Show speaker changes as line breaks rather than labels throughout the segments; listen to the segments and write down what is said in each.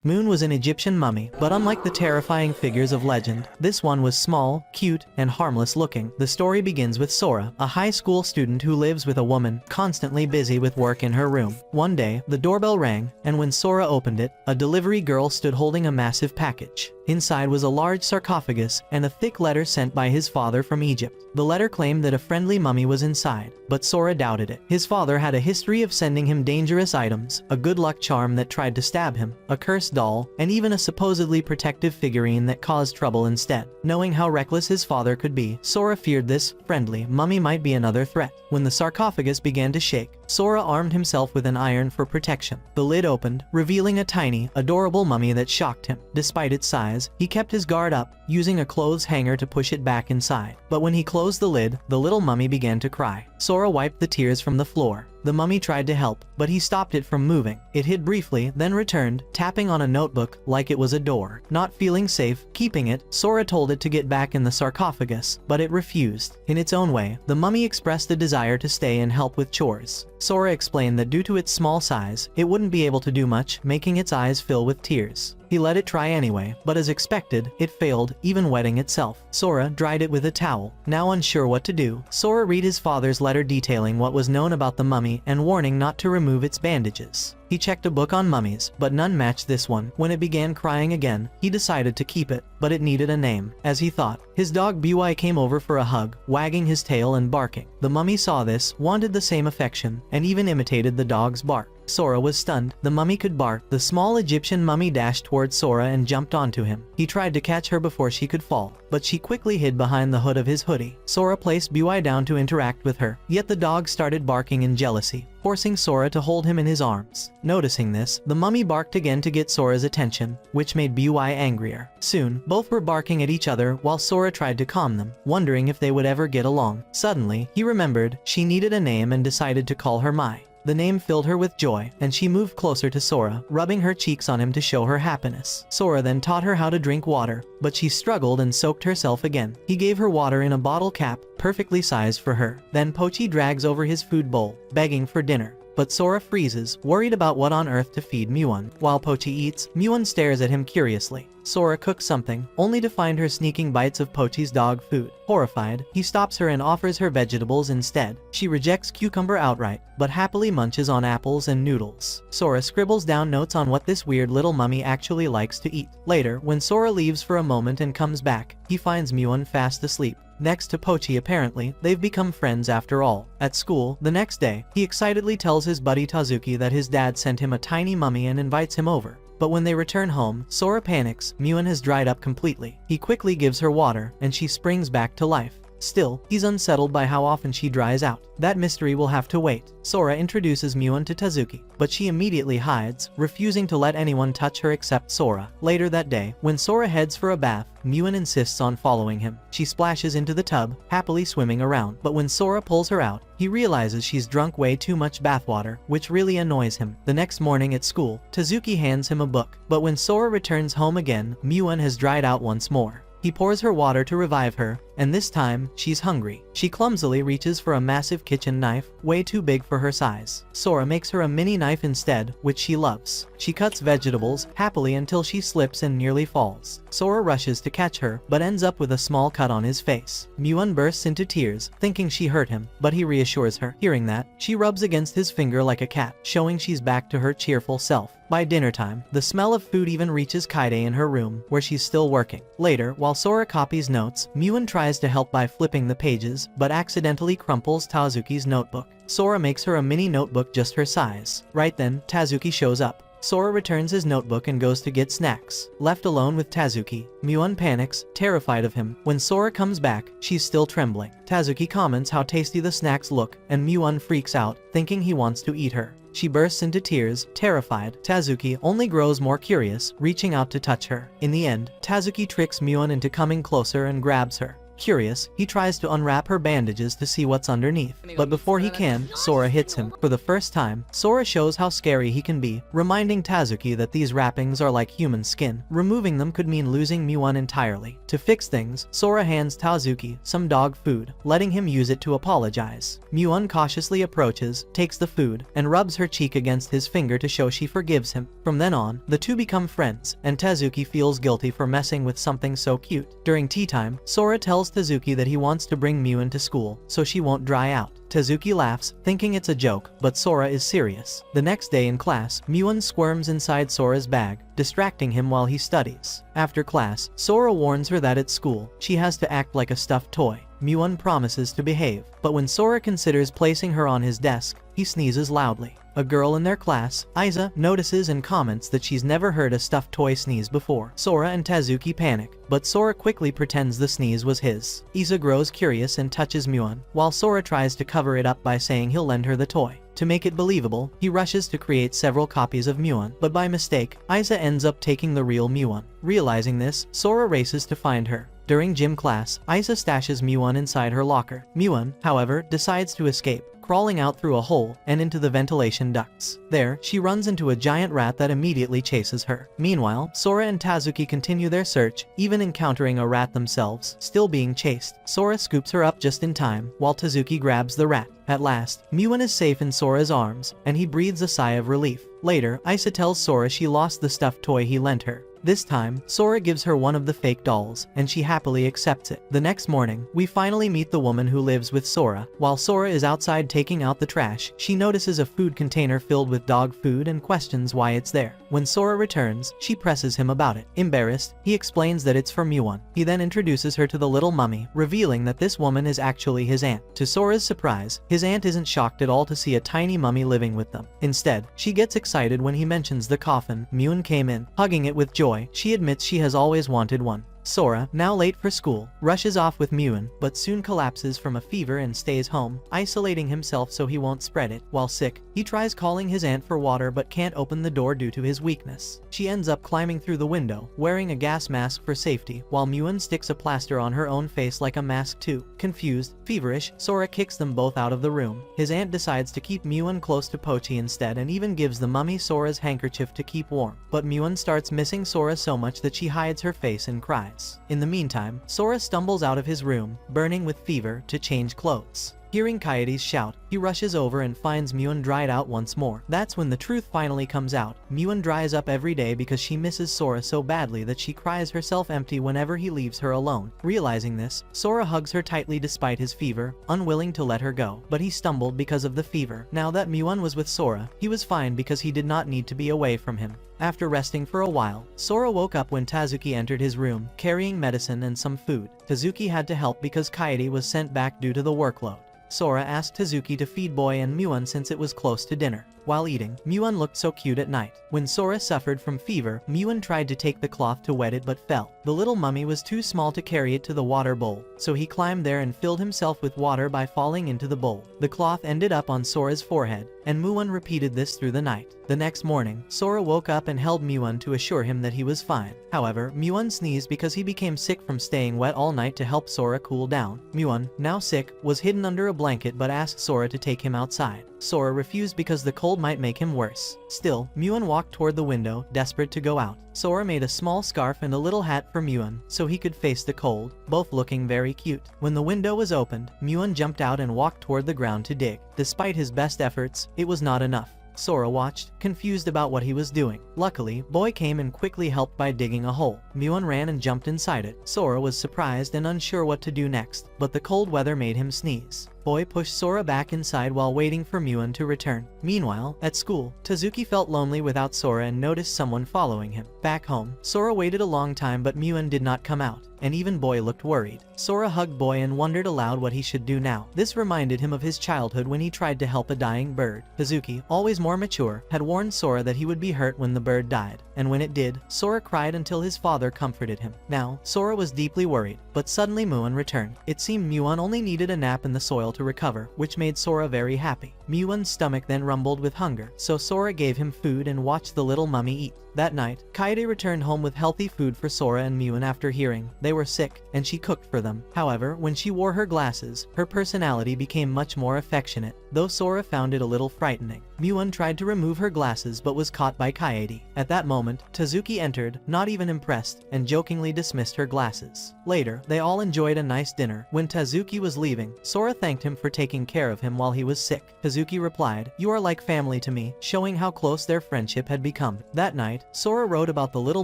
Muan was an Egyptian mummy, but unlike the terrifying figures of legend, this one was small, cute, and harmless looking. The story begins with Sora, a high school student who lives with a woman, constantly busy with work in her room. One day, the doorbell rang, and when Sora opened it, a delivery girl stood holding a massive package. Inside was a large sarcophagus and a thick letter sent by his father from Egypt. The letter claimed that a friendly mummy was inside, but Sora doubted it. His father had a history of sending him dangerous items, a good luck charm that tried to stab him, a cursed doll, and even a supposedly protective figurine that caused trouble instead. Knowing how reckless his father could be, Sora feared this friendly mummy might be another threat. When the sarcophagus began to shake, Sora armed himself with an iron for protection. The lid opened, revealing a tiny, adorable mummy that shocked him. Despite its size, he kept his guard up, using a clothes hanger to push it back inside. But when he closed the lid, the little mummy began to cry. Sora wiped the tears from the floor. The mummy tried to help, but he stopped it from moving. It hid briefly, then returned, tapping on a notebook like it was a door. Not feeling safe keeping it, Sora told it to get back in the sarcophagus, but it refused. In its own way, the mummy expressed a desire to stay and help with chores. Sora explained that due to its small size, it wouldn't be able to do much, making its eyes fill with tears. He let it try anyway, but as expected, it failed, even wetting itself. Sora dried it with a towel. Now unsure what to do, Sora read his father's letter detailing what was known about the mummy and warning not to remove its bandages. He checked a book on mummies, but none matched this one. When it began crying again, he decided to keep it, but it needed a name. As he thought, his dog Bui came over for a hug, wagging his tail and barking. The mummy saw this, wanted the same affection, and even imitated the dog's bark. Sora was stunned. The mummy could bark. The small Egyptian mummy dashed towards Sora and jumped onto him. He tried to catch her before she could fall, but she quickly hid behind the hood of his hoodie. Sora placed Bui down to interact with her, yet the dog started barking in jealousy, forcing Sora to hold him in his arms. Noticing this, the mummy barked again to get Sora's attention, which made Bui angrier. Soon, both were barking at each other while Sora tried to calm them, wondering if they would ever get along. Suddenly, he remembered she needed a name and decided to call her Mai. The name filled her with joy, and she moved closer to Sora, rubbing her cheeks on him to show her happiness. Sora then taught her how to drink water, but she struggled and soaked herself again. He gave her water in a bottle cap, perfectly sized for her. Then Pochi drags over his food bowl, begging for dinner. But Sora freezes, worried about what on earth to feed Muan. While Pochi eats, Muan stares at him curiously. Sora cooks something, only to find her sneaking bites of Pochi's dog food. Horrified, he stops her and offers her vegetables instead. She rejects cucumber outright, but happily munches on apples and noodles. Sora scribbles down notes on what this weird little mummy actually likes to eat. Later, when Sora leaves for a moment and comes back, he finds Muan fast asleep. Next to Pochi apparently, they've become friends after all. At school, the next day, he excitedly tells his buddy Tazuki that his dad sent him a tiny mummy and invites him over. But when they return home, Sora panics. Muan has dried up completely. He quickly gives her water, and she springs back to life. Still, he's unsettled by how often she dries out. That mystery will have to wait. Sora introduces Muan to Tazuki, but she immediately hides, refusing to let anyone touch her except Sora. Later that day, when Sora heads for a bath, Muan insists on following him. She splashes into the tub, happily swimming around. But when Sora pulls her out, he realizes she's drunk way too much bathwater, which really annoys him. The next morning at school, Tazuki hands him a book. But when Sora returns home again, Muan has dried out once more. He pours her water to revive her, and this time, she's hungry. She clumsily reaches for a massive kitchen knife, way too big for her size. Sora makes her a mini knife instead, which she loves. She cuts vegetables, happily until she slips and nearly falls. Sora rushes to catch her, but ends up with a small cut on his face. Muan bursts into tears, thinking she hurt him, but he reassures her. Hearing that, she rubs against his finger like a cat, showing she's back to her cheerful self. By dinner time, the smell of food even reaches Kaide in her room, where she's still working. Later, while Sora copies notes, Muan tries to help by flipping the pages, but accidentally crumples Tazuki's notebook. Sora makes her a mini notebook just her size. Right then, Tazuki shows up. Sora returns his notebook and goes to get snacks. Left alone with Tazuki, Muan panics, terrified of him. When Sora comes back, she's still trembling. Tazuki comments how tasty the snacks look, and Muan freaks out, thinking he wants to eat her. She bursts into tears, terrified. Tazuki only grows more curious, reaching out to touch her. In the end, Tazuki tricks Muan into coming closer and grabs her. Curious, he tries to unwrap her bandages to see what's underneath. But before he can, Sora hits him. For the first time, Sora shows how scary he can be, reminding Tazuki that these wrappings are like human skin. Removing them could mean losing Muan entirely. To fix things, Sora hands Tazuki some dog food, letting him use it to apologize. Muan cautiously approaches, takes the food, and rubs her cheek against his finger to show she forgives him. From then on, the two become friends, and Tazuki feels guilty for messing with something so cute. During tea time, Sora tells Tazuki that he wants to bring Muan to school, so she won't dry out. Tazuki laughs, thinking it's a joke, but Sora is serious. The next day in class, Muan squirms inside Sora's bag, distracting him while he studies. After class, Sora warns her that at school, she has to act like a stuffed toy. Muan promises to behave, but when Sora considers placing her on his desk, he sneezes loudly. A girl in their class, Aiza, notices and comments that she's never heard a stuffed toy sneeze before. Sora and Tazuki panic, but Sora quickly pretends the sneeze was his. Aiza grows curious and touches Muan, while Sora tries to cover it up by saying he'll lend her the toy. To make it believable, he rushes to create several copies of Muan, but by mistake, Aiza ends up taking the real Muan. Realizing this, Sora races to find her. During gym class, Aiza stashes Muan inside her locker. Muan, however, decides to escape, crawling out through a hole and into the ventilation ducts. There, she runs into a giant rat that immediately chases her. Meanwhile, Sora and Tazuki continue their search, even encountering a rat themselves, still being chased. Sora scoops her up just in time, while Tazuki grabs the rat. At last, Muan is safe in Sora's arms, and he breathes a sigh of relief. Later, Aiza tells Sora she lost the stuffed toy he lent her. This time, Sora gives her one of the fake dolls, and she happily accepts it. The next morning, we finally meet the woman who lives with Sora. While Sora is outside taking out the trash, she notices a food container filled with dog food and questions why it's there. When Sora returns, she presses him about it. Embarrassed, he explains that it's for Muan. He then introduces her to the little mummy, revealing that this woman is actually his aunt. To Sora's surprise, his aunt isn't shocked at all to see a tiny mummy living with them. Instead, she gets excited when he mentions the coffin. Muan came in, hugging it with joy. She admits she has always wanted one. Sora, now late for school, rushes off with Muan, but soon collapses from a fever and stays home, isolating himself so he won't spread it. While sick, he tries calling his aunt for water but can't open the door due to his weakness. She ends up climbing through the window, wearing a gas mask for safety, while Muan sticks a plaster on her own face like a mask too. Confused, feverish, Sora kicks them both out of the room. His aunt decides to keep Muan close to Pochi instead and even gives the mummy Sora's handkerchief to keep warm. But Muan starts missing Sora so much that she hides her face and cries. In the meantime, Sora stumbles out of his room, burning with fever, to change clothes. Hearing Coyotes shout, he rushes over and finds Muan dried out once more. That's when the truth finally comes out. Muan dries up every day because she misses Sora so badly that she cries herself empty whenever he leaves her alone. Realizing this, Sora hugs her tightly despite his fever, unwilling to let her go. But he stumbled because of the fever. Now that Muan was with Sora, he was fine because he did not need to be away from him. After resting for a while, Sora woke up when Tazuki entered his room, carrying medicine and some food. Tazuki had to help because Coyote was sent back due to the workload. Sora asked Tazuki to feed Boy and Muan since it was close to dinner. While eating, Muan looked so cute at night. When Sora suffered from fever, Muan tried to take the cloth to wet it but fell. The little mummy was too small to carry it to the water bowl, so he climbed there and filled himself with water by falling into the bowl. The cloth ended up on Sora's forehead, and Muan repeated this through the night. The next morning, Sora woke up and held Muan to assure him that he was fine. However, Muan sneezed because he became sick from staying wet all night to help Sora cool down. Muan, now sick, was hidden under a blanket but asked Sora to take him outside. Sora refused because the cold might make him worse. Still, Muan walked toward the window, desperate to go out. Sora made a small scarf and a little hat for Muan, so he could face the cold, both looking very cute. When the window was opened, Muan jumped out and walked toward the ground to dig. Despite his best efforts, it was not enough. Sora watched, confused about what he was doing. Luckily, Boy came and quickly helped by digging a hole. Muan ran and jumped inside it. Sora was surprised and unsure what to do next, but the cold weather made him sneeze. Boy pushed Sora back inside while waiting for Muan to return. Meanwhile, at school, Tazuki felt lonely without Sora and noticed someone following him. Back home, Sora waited a long time but Muan did not come out, and even Boy looked worried. Sora hugged Boy and wondered aloud what he should do now. This reminded him of his childhood when he tried to help a dying bird. Tazuki, always more mature, had warned Sora that he would be hurt when the bird died, and when it did, Sora cried until his father comforted him. Now, Sora was deeply worried, but suddenly Muan returned. It seemed Muan only needed a nap in the soil to recover, which made Sora very happy. Muan's stomach then rumbled with hunger, so Sora gave him food and watched the little mummy eat. That night, Kaede returned home with healthy food for Sora and Muan after hearing they were sick, and she cooked for them. However, when she wore her glasses, her personality became much more affectionate, though Sora found it a little frightening. Muan tried to remove her glasses but was caught by Kaede. At that moment, Tazuki entered, not even impressed, and jokingly dismissed her glasses. Later, they all enjoyed a nice dinner. When Tazuki was leaving, Sora thanked him for taking care of him while he was sick. Tazuki replied, "You are like family to me," showing how close their friendship had become. That night, Sora wrote about the little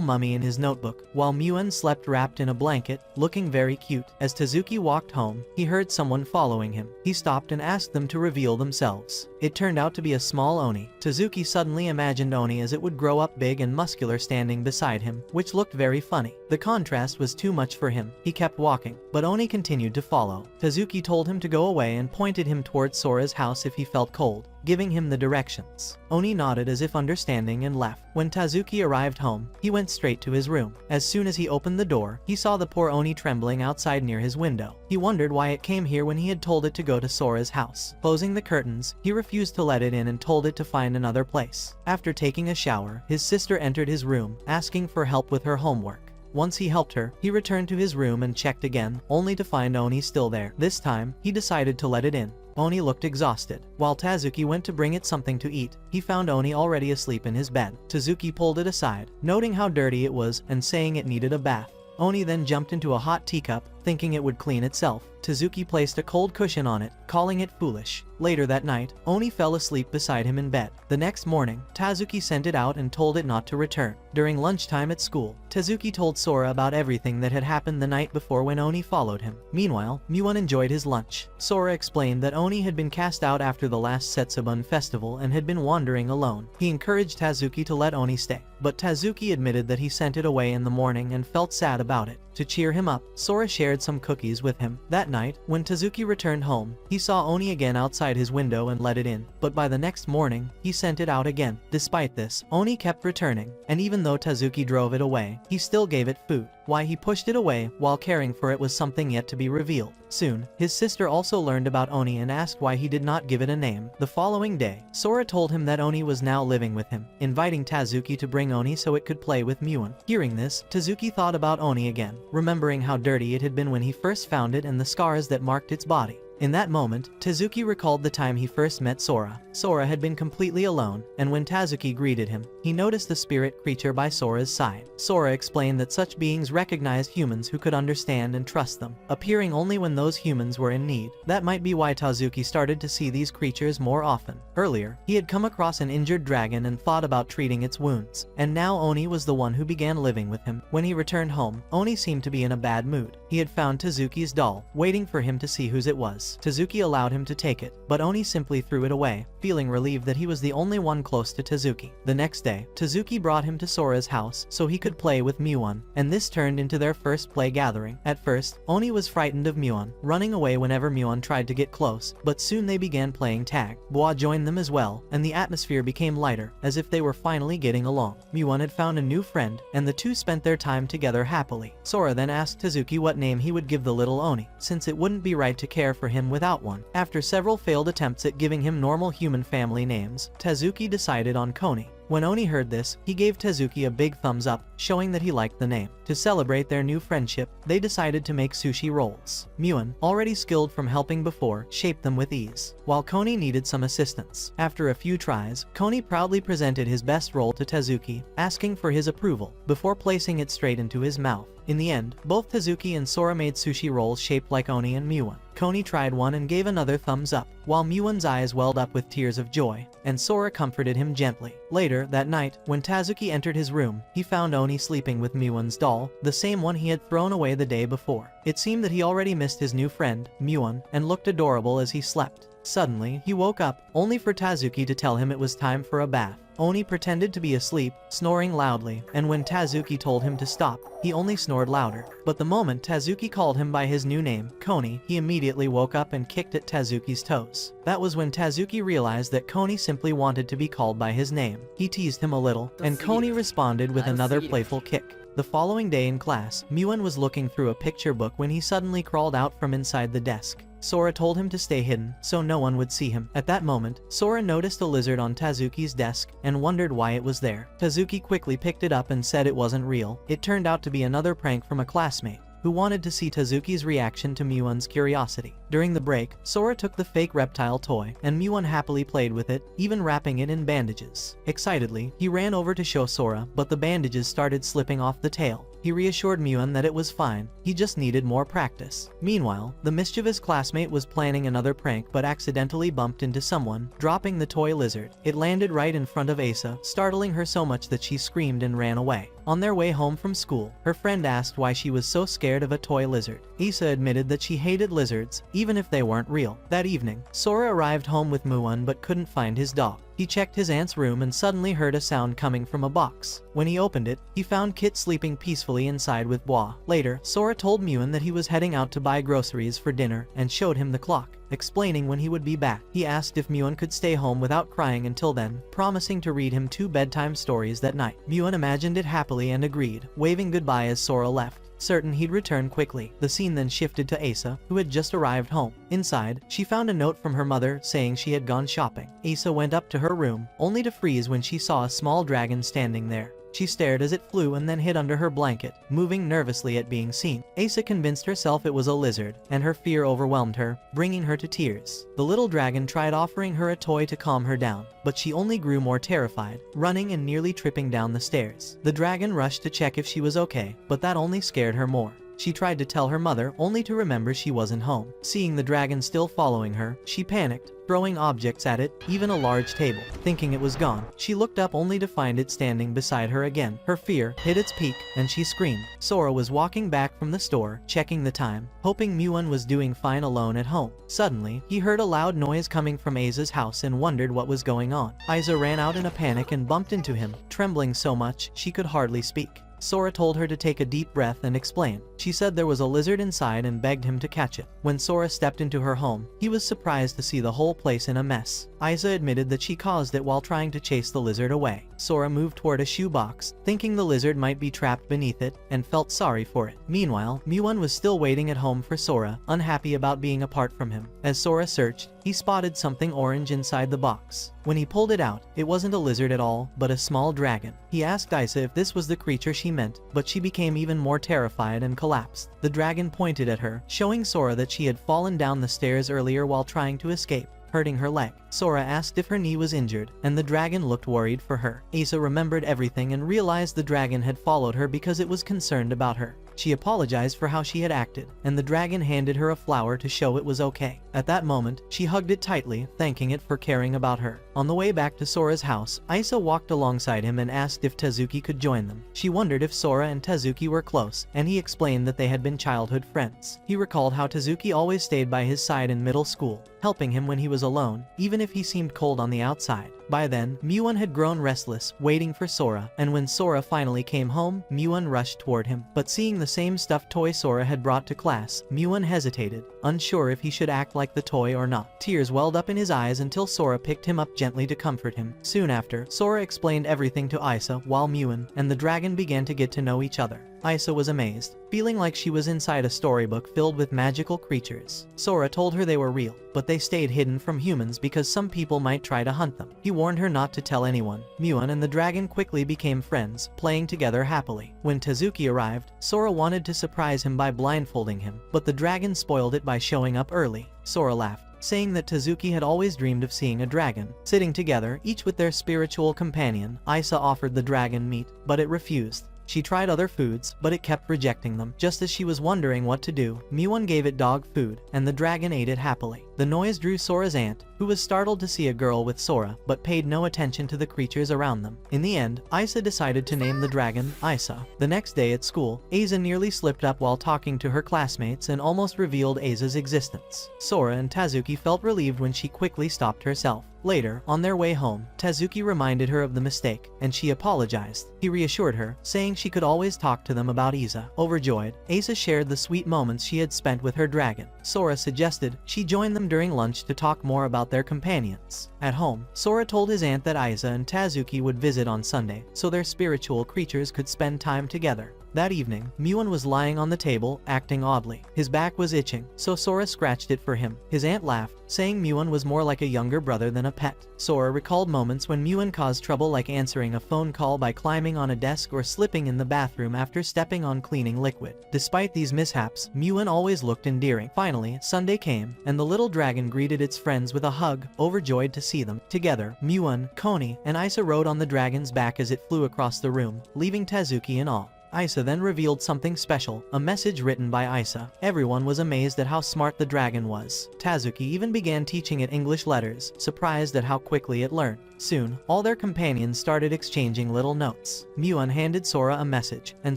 mummy in his notebook, while Muan slept wrapped in a blanket, looking very cute. As Tazuki walked home, he heard someone following him. He stopped and asked them to reveal themselves. It turned out to be a small Oni. Tazuki suddenly imagined Oni as it would grow up big and muscular standing beside him, which looked very funny. The contrast was too much for him. He kept walking, but Oni continued to follow. Tazuki told him to go away and pointed him towards Sora's house if he felt cold, giving him the directions. Oni nodded as if understanding and left. When Tazuki arrived home, he went straight to his room. As soon as he opened the door, he saw the poor Oni trembling outside near his window. He wondered why it came here when he had told it to go to Sora's house. Closing the curtains, he refused to let it in and told it to find another place. After taking a shower, his sister entered his room, asking for help with her homework. Once he helped her, he returned to his room and checked again, only to find Oni still there. This time, he decided to let it in. Oni looked exhausted. While Tazuki went to bring it something to eat, he found Oni already asleep in his bed. Tazuki pulled it aside, noting how dirty it was and saying it needed a bath. Oni then jumped into a hot teacup, thinking it would clean itself. Tazuki placed a cold cushion on it, calling it foolish. Later that night, Oni fell asleep beside him in bed. The next morning, Tazuki sent it out and told it not to return. During lunchtime at school, Tazuki told Sora about everything that had happened the night before when Oni followed him. Meanwhile, Muan enjoyed his lunch. Sora explained that Oni had been cast out after the last Setsubun festival and had been wandering alone. He encouraged Tazuki to let Oni stay, but Tazuki admitted that he sent it away in the morning and felt sad about it. To cheer him up, Sora shared some cookies with him. That night, when Tazuki returned home, he saw Oni again outside his window and let it in, but by the next morning, he sent it out again. Despite this, Oni kept returning, and even though Tazuki drove it away, he still gave it food. Why he pushed it away while caring for it was something yet to be revealed. Soon, his sister also learned about Oni and asked why he did not give it a name. The following day, Sora told him that Oni was now living with him, inviting Tazuki to bring Oni so it could play with Muan. Hearing this, Tazuki thought about Oni again, remembering how dirty it had been when he first found it and the scars that marked its body. In that moment, Tazuki recalled the time he first met Sora. Sora had been completely alone, and when Tazuki greeted him, he noticed the spirit creature by Sora's side. Sora explained that such beings recognized humans who could understand and trust them, appearing only when those humans were in need. That might be why Tazuki started to see these creatures more often. Earlier, he had come across an injured dragon and thought about treating its wounds, and now Oni was the one who began living with him. When he returned home, Oni seemed to be in a bad mood. He had found Tazuki's doll, waiting for him to see whose it was. Tazuki allowed him to take it, but Oni simply threw it away, feeling relieved that he was the only one close to Tazuki. The next day, Tazuki brought him to Sora's house so he could play with Muan, and this turned into their first play gathering. At first, Oni was frightened of Muan, running away whenever Muan tried to get close, but soon they began playing tag. Boa joined them as well, and the atmosphere became lighter, as if they were finally getting along. Muan had found a new friend, and the two spent their time together happily. Sora then asked Tazuki what name he would give the little Oni, since it wouldn't be right to care for him without one. After several failed attempts at giving him normal human family names, Tazuki decided on Koni. When Oni heard this, he gave Tazuki a big thumbs up, showing that he liked the name. To celebrate their new friendship, they decided to make sushi rolls. Muan, already skilled from helping before, shaped them with ease, while Koni needed some assistance. After a few tries, Koni proudly presented his best roll to Tazuki, asking for his approval, before placing it straight into his mouth. In the end, both Tazuki and Sora made sushi rolls shaped like Oni and Muan. Koni tried one and gave another thumbs up, while Muan's eyes welled up with tears of joy, and Sora comforted him gently. Later, that night, when Tazuki entered his room, he found Oni sleeping with Muan's doll, the same one he had thrown away the day before. It seemed that he already missed his new friend, Muan, and looked adorable as he slept. Suddenly, he woke up, only for Tazuki to tell him it was time for a bath. Oni pretended to be asleep, snoring loudly, and when Tazuki told him to stop, he only snored louder. But the moment Tazuki called him by his new name, Koni, he immediately woke up and kicked at Tazuki's toes. That was when Tazuki realized that Koni simply wanted to be called by his name. He teased him a little, and Koni responded with another playful kick. The following day in class, Muan was looking through a picture book when he suddenly crawled out from inside the desk. Sora told him to stay hidden, so no one would see him. At that moment, Sora noticed a lizard on Tazuki's desk, and wondered why it was there. Tazuki quickly picked it up and said it wasn't real. It turned out to be another prank from a classmate, who wanted to see Tazuki's reaction to Muan's curiosity. During the break, Sora took the fake reptile toy, and Muan happily played with it, even wrapping it in bandages. Excitedly, he ran over to show Sora, but the bandages started slipping off the tail. He reassured Muan that it was fine, he just needed more practice. Meanwhile, the mischievous classmate was planning another prank but accidentally bumped into someone, dropping the toy lizard. It landed right in front of Asa, startling her so much that she screamed and ran away. On their way home from school, her friend asked why she was so scared of a toy lizard. Asa admitted that she hated lizards, even if they weren't real. That evening, Sora arrived home with Muan but couldn't find his dog. He checked his aunt's room and suddenly heard a sound coming from a box. When he opened it, he found Kit sleeping peacefully inside with Bois. Later, Sora told Muan that he was heading out to buy groceries for dinner and showed him the clock, explaining when he would be back. He asked if Muan could stay home without crying until then, promising to read him 2 bedtime stories that night. Muan imagined it happily and agreed, waving goodbye as Sora left, certain he'd return quickly. The scene then shifted to Asa, who had just arrived home. Inside, she found a note from her mother saying she had gone shopping. Asa went up to her room, only to freeze when she saw a small dragon standing there. She stared as it flew and then hid under her blanket, moving nervously at being seen. Asa convinced herself it was a lizard, and her fear overwhelmed her, bringing her to tears. The little dragon tried offering her a toy to calm her down, but she only grew more terrified, running and nearly tripping down the stairs. The dragon rushed to check if she was okay, but that only scared her more. She tried to tell her mother, only to remember she wasn't home. Seeing the dragon still following her, she panicked, throwing objects at it, even a large table. Thinking it was gone, she looked up only to find it standing beside her again. Her fear hit its peak, and she screamed. Sora was walking back from the store, checking the time, hoping Muan was doing fine alone at home. Suddenly, he heard a loud noise coming from Asa's house and wondered what was going on. Asa ran out in a panic and bumped into him, trembling so much she could hardly speak. Sora told her to take a deep breath and explain. She said there was a lizard inside and begged him to catch it. When Sora stepped into her home, he was surprised to see the whole place in a mess. Asa admitted that she caused it while trying to chase the lizard away. Sora moved toward a shoebox, thinking the lizard might be trapped beneath it, and felt sorry for it. Meanwhile, Muan was still waiting at home for Sora, unhappy about being apart from him. As Sora searched, he spotted something orange inside the box. When he pulled it out, it wasn't a lizard at all, but a small dragon. He asked Asa if this was the creature she meant, but she became even more terrified and collapsed. The dragon pointed at her, showing Sora that she had fallen down the stairs earlier while trying to escape, hurting her leg. Sora asked if her knee was injured, and the dragon looked worried for her. Asa remembered everything and realized the dragon had followed her because it was concerned about her. She apologized for how she had acted, and the dragon handed her a flower to show it was okay. At that moment, she hugged it tightly, thanking it for caring about her. On the way back to Sora's house, Asa walked alongside him and asked if Tazuki could join them. She wondered if Sora and Tazuki were close, and he explained that they had been childhood friends. He recalled how Tazuki always stayed by his side in middle school, helping him when he was alone, even if he seemed cold on the outside. By then, Muan had grown restless, waiting for Sora, and when Sora finally came home, Muan rushed toward him. But seeing the same stuffed toy Sora had brought to class, Muan hesitated, unsure if he should act like the toy or not. Tears welled up in his eyes until Sora picked him up gently to comfort him. Soon after, Sora explained everything to Asa, while Muan and the dragon began to get to know each other. Asa was amazed, feeling like she was inside a storybook filled with magical creatures. Sora told her they were real, but they stayed hidden from humans because some people might try to hunt them. He warned her not to tell anyone. Muan and the dragon quickly became friends, playing together happily. When Tazuki arrived, Sora wanted to surprise him by blindfolding him, but the dragon spoiled it by showing up early. Sora laughed, saying that Tazuki had always dreamed of seeing a dragon. Sitting together, each with their spiritual companion, Asa offered the dragon meat, but it refused. She tried other foods, but it kept rejecting them. Just as she was wondering what to do, Muan gave it dog food, and the dragon ate it happily. The noise drew Sora's aunt, who was startled to see a girl with Sora, but paid no attention to the creatures around them. In the end, Asa decided to name the dragon Isa. The next day at school, Asa nearly slipped up while talking to her classmates and almost revealed Asa's existence. Sora and Tazuki felt relieved when she quickly stopped herself. Later, on their way home, Tazuki reminded her of the mistake, and she apologized. He reassured her, saying she could always talk to them about Isa. Overjoyed, Asa shared the sweet moments she had spent with her dragon. Sora suggested she join them during lunch to talk more about their companions. At home, Sora told his aunt that Isa and Tazuki would visit on Sunday, so their spiritual creatures could spend time together. That evening, Muan was lying on the table, acting oddly. His back was itching, so Sora scratched it for him. His aunt laughed, saying Muan was more like a younger brother than a pet. Sora recalled moments when Muan caused trouble, like answering a phone call by climbing on a desk or slipping in the bathroom after stepping on cleaning liquid. Despite these mishaps, Muan always looked endearing. Finally, Sunday came, and the little dragon greeted its friends with a hug, overjoyed to see them. Together, Muan, Coney, and Isa rode on the dragon's back as it flew across the room, leaving Tazuki in awe. Isa then revealed something special, a message written by Isa. Everyone was amazed at how smart the dragon was. Tazuki even began teaching it English letters, surprised at how quickly it learned. Soon, all their companions started exchanging little notes. Muan handed Sora a message, and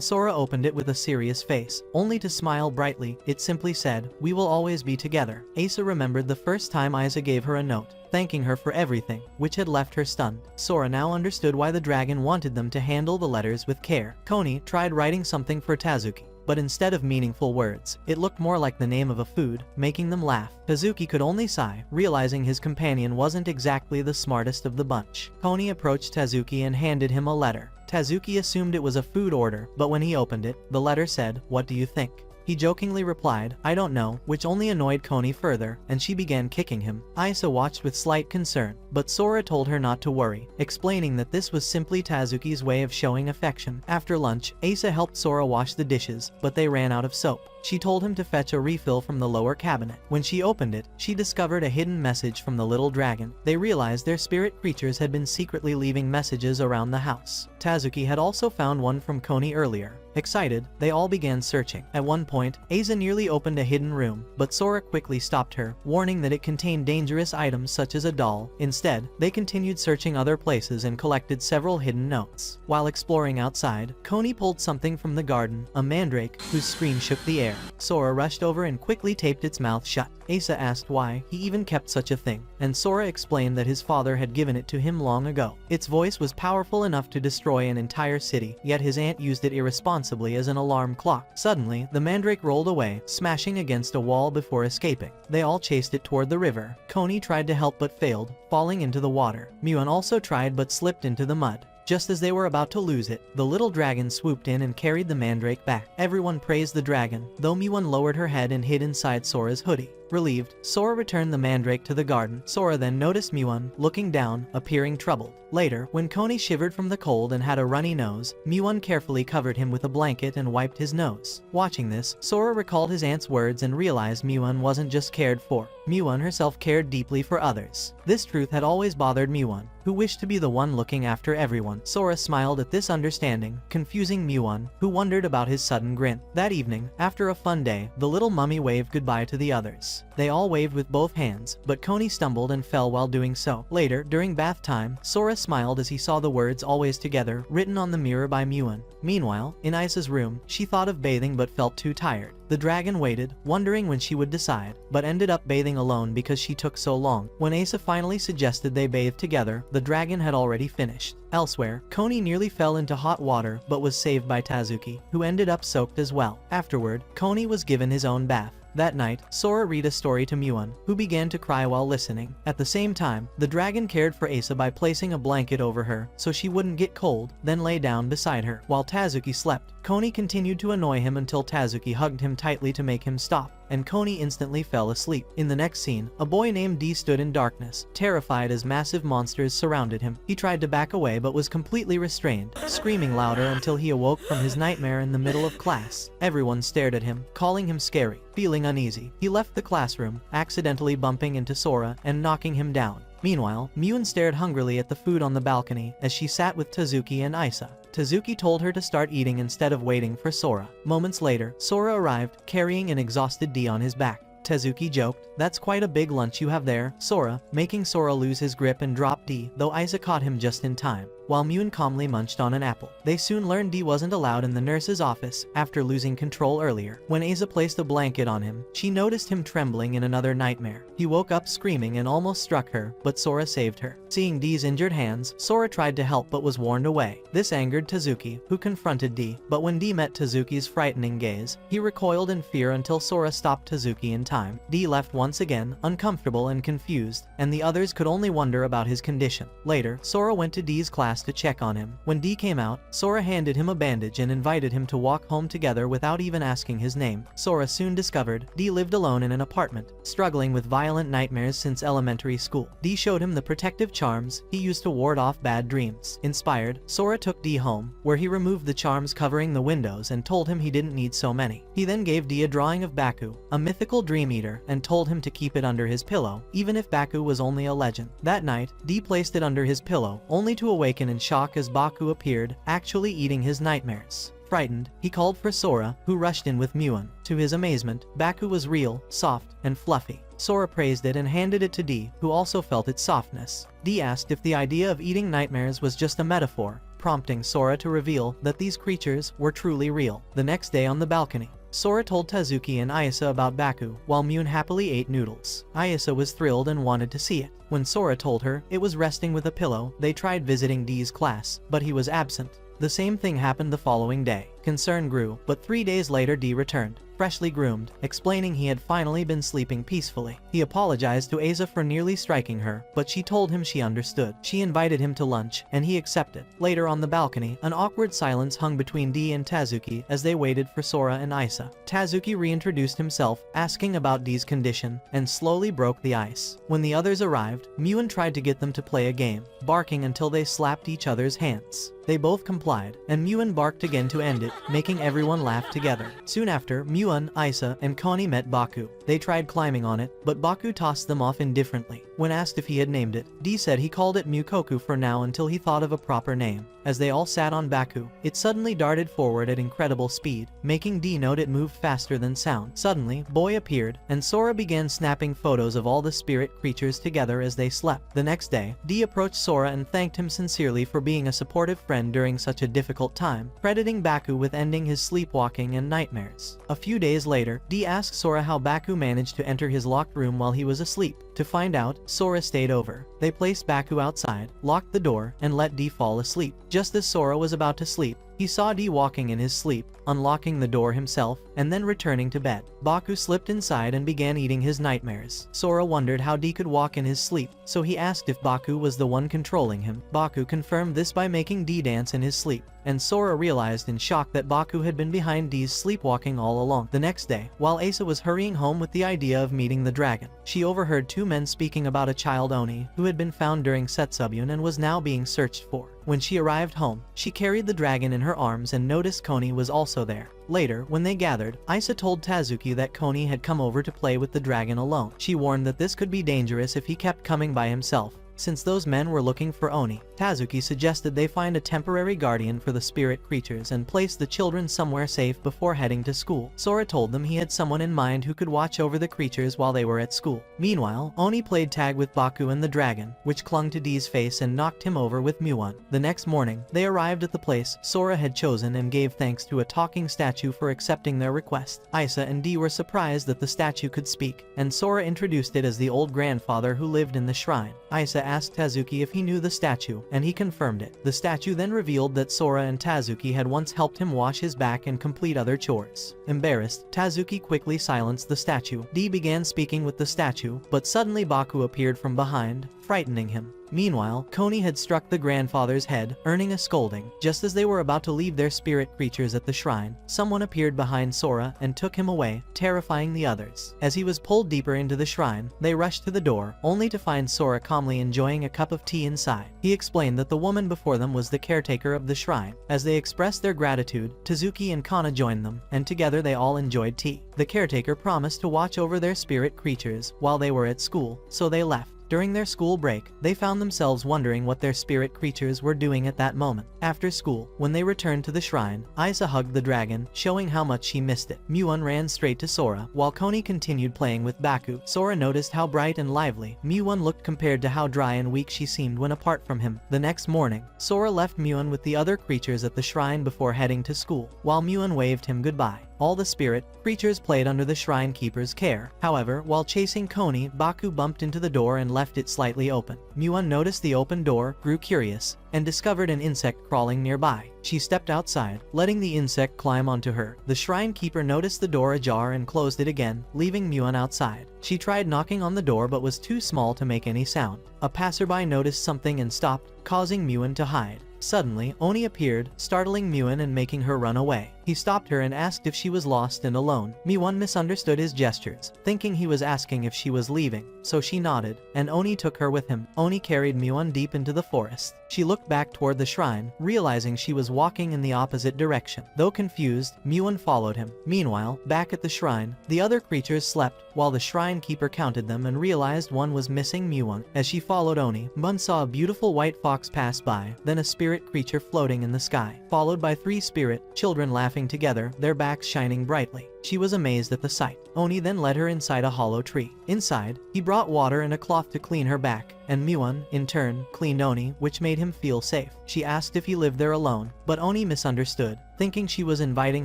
Sora opened it with a serious face, only to smile brightly. It simply said, "We will always be together." Asa remembered the first time Isa gave her a note, thanking her for everything, which had left her stunned. Sora now understood why the dragon wanted them to handle the letters with care. Coney tried writing something for Tazuki, but instead of meaningful words, it looked more like the name of a food, making them laugh. Tazuki could only sigh, realizing his companion wasn't exactly the smartest of the bunch. Coney approached Tazuki and handed him a letter. Tazuki assumed it was a food order, but when he opened it, the letter said, "What do you think?" He jokingly replied, "I don't know," which only annoyed Coney further, and she began kicking him. Isa watched with slight concern, but Sora told her not to worry, explaining that this was simply Tazuki's way of showing affection. After lunch, Asa helped Sora wash the dishes, but they ran out of soap. She told him to fetch a refill from the lower cabinet. When she opened it, she discovered a hidden message from the little dragon. They realized their spirit creatures had been secretly leaving messages around the house. Tazuki had also found one from Coney earlier. Excited, they all began searching. At one point, Asa nearly opened a hidden room, but Sora quickly stopped her, warning that it contained dangerous items such as a doll. Instead, they continued searching other places and collected several hidden notes. While exploring outside, Coney pulled something from the garden, a mandrake, whose scream shook the air. Sora rushed over and quickly taped its mouth shut. Asa asked why he even kept such a thing, and Sora explained that his father had given it to him long ago. Its voice was powerful enough to destroy an entire city, yet his aunt used it irresponsibly as an alarm clock. Suddenly, the mandrake rolled away, smashing against a wall before escaping. They all chased it toward the river. Coney tried to help but failed, falling into the water. Muan also tried but slipped into the mud. Just as they were about to lose it, the little dragon swooped in and carried the mandrake back. Everyone praised the dragon, though Muan lowered her head and hid inside Sora's hoodie. Relieved, Sora returned the mandrake to the garden. Sora then noticed Muan, looking down, appearing troubled. Later, when Coney shivered from the cold and had a runny nose, Muan carefully covered him with a blanket and wiped his nose. Watching this, Sora recalled his aunt's words and realized Muan wasn't just cared for. Muan herself cared deeply for others. This truth had always bothered Muan, who wished to be the one looking after everyone. Sora smiled at this understanding, confusing Muan, who wondered about his sudden grin. That evening, after a fun day, the little mummy waved goodbye to the others. They all waved with both hands, but Coney stumbled and fell while doing so. Later, during bath time, Sora smiled as he saw the words "always together" written on the mirror by Muan. Meanwhile, in Isa's room, she thought of bathing but felt too tired. The dragon waited, wondering when she would decide, but ended up bathing alone because she took so long. When Asa finally suggested they bathe together, the dragon had already finished. Elsewhere, Coney nearly fell into hot water but was saved by Tazuki, who ended up soaked as well. Afterward, Coney was given his own bath. That night, Sora read a story to Muan, who began to cry while listening. At the same time, the dragon cared for Asa by placing a blanket over her so she wouldn't get cold, then lay down beside her. While Tazuki slept, Coney continued to annoy him until Tazuki hugged him tightly to make him stop, and Coney instantly fell asleep. In the next scene, a boy named D stood in darkness, terrified as massive monsters surrounded him. He tried to back away but was completely restrained, screaming louder until he awoke from his nightmare in the middle of class. Everyone stared at him, calling him scary. Feeling uneasy, he left the classroom, accidentally bumping into Sora and knocking him down. Meanwhile, Muan stared hungrily at the food on the balcony as she sat with Tazuki and Isa. Tazuki told her to start eating instead of waiting for Sora. Moments later, Sora arrived, carrying an exhausted D on his back. Tazuki joked, "That's quite a big lunch you have there, Sora," making Sora lose his grip and drop D, though Isa caught him just in time. While Muan calmly munched on an apple. They soon learned D wasn't allowed in the nurse's office after losing control earlier. When Asa placed a blanket on him, she noticed him trembling in another nightmare. He woke up screaming and almost struck her, but Sora saved her. Seeing D's injured hands, Sora tried to help but was warned away. This angered Tazuki, who confronted D, but when D met Tazuki's frightening gaze, he recoiled in fear until Sora stopped Tazuki in time. D left once again, uncomfortable and confused, and the others could only wonder about his condition. Later, Sora went to D's class class to check on him. When D came out, Sora handed him a bandage and invited him to walk home together without even asking his name. Sora soon discovered D lived alone in an apartment, struggling with violent nightmares since elementary school. D showed him the protective charms he used to ward off bad dreams. Inspired, Sora took D home, where he removed the charms covering the windows and told him he didn't need so many. He then gave D a drawing of Baku, a mythical dream eater, and told him to keep it under his pillow, even if Baku was only a legend. That night, D placed it under his pillow, only to awaken in shock as Baku appeared, actually eating his nightmares. Frightened, he called for Sora, who rushed in with Muan. To his amazement, Baku was real, soft, and fluffy. Sora praised it and handed it to D, who also felt its softness. D asked if the idea of eating nightmares was just a metaphor, prompting Sora to reveal that these creatures were truly real. The next day on the balcony, Sora told Tazuki and Ayasa about Baku, while Muan happily ate noodles. Ayasa was thrilled and wanted to see it. When Sora told her it was resting with a pillow, they tried visiting D's class, but he was absent. The same thing happened the following day. Concern grew, but 3 days later D returned, freshly groomed, explaining he had finally been sleeping peacefully. He apologized to Asa for nearly striking her, but she told him she understood. She invited him to lunch, and he accepted. Later on the balcony, an awkward silence hung between D and Tazuki as they waited for Sora and Isa. Tazuki reintroduced himself, asking about D's condition, and slowly broke the ice. When the others arrived, Muan tried to get them to play a game, barking until they slapped each other's hands. They both complied, and Muan barked again to end it, making everyone laugh together. Soon after, Muan, Isa, and Connie met Baku. They tried climbing on it, but Baku tossed them off indifferently. When asked if he had named it, D said he called it Mukoku for now until he thought of a proper name. As they all sat on Baku, it suddenly darted forward at incredible speed, making D note it moved faster than sound. Suddenly, Boy appeared, and Sora began snapping photos of all the spirit creatures together as they slept. The next day, D approached Sora and thanked him sincerely for being a supportive friend during such a difficult time, crediting Baku with ending his sleepwalking and nightmares. A few days later, D asked Sora how Baku managed to enter his locked room while he was asleep. To find out, Sora stayed over. They placed Baku outside, locked the door, and let D fall asleep. Just as Sora was about to sleep, he saw D walking in his sleep, unlocking the door himself, and then returning to bed. Baku slipped inside and began eating his nightmares. Sora wondered how D could walk in his sleep, so he asked if Baku was the one controlling him. Baku confirmed this by making D dance in his sleep, and Sora realized in shock that Baku had been behind D's sleepwalking all along. The next day, while Asa was hurrying home with the idea of meeting the dragon, she overheard 2 men speaking about a child Oni who had been found during Setsubun and was now being searched for. When she arrived home, she carried the dragon in her arms and noticed Connie was also there. Later, when they gathered, Isa told Tazuki that Connie had come over to play with the dragon alone. She warned that this could be dangerous if he kept coming by himself, since those men were looking for Oni. Tazuki suggested they find a temporary guardian for the spirit creatures and place the children somewhere safe before heading to school. Sora told them he had someone in mind who could watch over the creatures while they were at school. Meanwhile, Oni played tag with Baku and the dragon, which clung to D's face and knocked him over with Muan. The next morning, they arrived at the place Sora had chosen and gave thanks to a talking statue for accepting their request. Isa and D were surprised that the statue could speak, and Sora introduced it as the old grandfather who lived in the shrine. Isa asked Tazuki if he knew the statue, and he confirmed it. The statue then revealed that Sora and Tazuki had once helped him wash his back and complete other chores. Embarrassed, Tazuki quickly silenced the statue. D began speaking with the statue, but suddenly Baku appeared from behind, frightening him. Meanwhile, Connie had struck the grandfather's head, earning a scolding. Just as they were about to leave their spirit creatures at the shrine, someone appeared behind Sora and took him away, terrifying the others. As he was pulled deeper into the shrine, they rushed to the door, only to find Sora calmly enjoying a cup of tea inside. He explained that the woman before them was the caretaker of the shrine. As they expressed their gratitude, Tazuki and Kana joined them, and together they all enjoyed tea. The caretaker promised to watch over their spirit creatures while they were at school, so they left. During their school break, they found themselves wondering what their spirit creatures were doing at that moment. After school, when they returned to the shrine, Isa hugged the dragon, showing how much she missed it. Muan ran straight to Sora, while Connie continued playing with Baku. Sora noticed how bright and lively Muan looked compared to how dry and weak she seemed when apart from him. The next morning, Sora left Muan with the other creatures at the shrine before heading to school, while Muan waved him goodbye. All the spirit creatures played under the shrine keeper's care. However, while chasing Connie, Baku bumped into the door and left left it slightly open. Muan noticed the open door, grew curious, and discovered an insect crawling nearby. She stepped outside, letting the insect climb onto her. The shrine keeper noticed the door ajar and closed it again, leaving Muan outside. She tried knocking on the door but was too small to make any sound. A passerby noticed something and stopped, causing Muan to hide. Suddenly, Oni appeared, startling Muan and making her run away. He stopped her and asked if she was lost and alone. Muan misunderstood his gestures, thinking he was asking if she was leaving, so she nodded, and Oni took her with him. Oni carried Muan deep into the forest. She looked back toward the shrine, realizing she was walking in the opposite direction. Though confused, Muan followed him. Meanwhile, back at the shrine, the other creatures slept, while the shrine keeper counted them and realized one was missing. Muan. As she followed Oni, Muan saw a beautiful white fox pass by, then a spirit creature floating in the sky, followed by 3 spirit children laughing together, their backs shining brightly. She was amazed at the sight. Oni then led her inside a hollow tree. Inside, he brought water and a cloth to clean her back, and Muan, in turn, cleaned Oni, which made him feel safe. She asked if he lived there alone, but Oni misunderstood, thinking she was inviting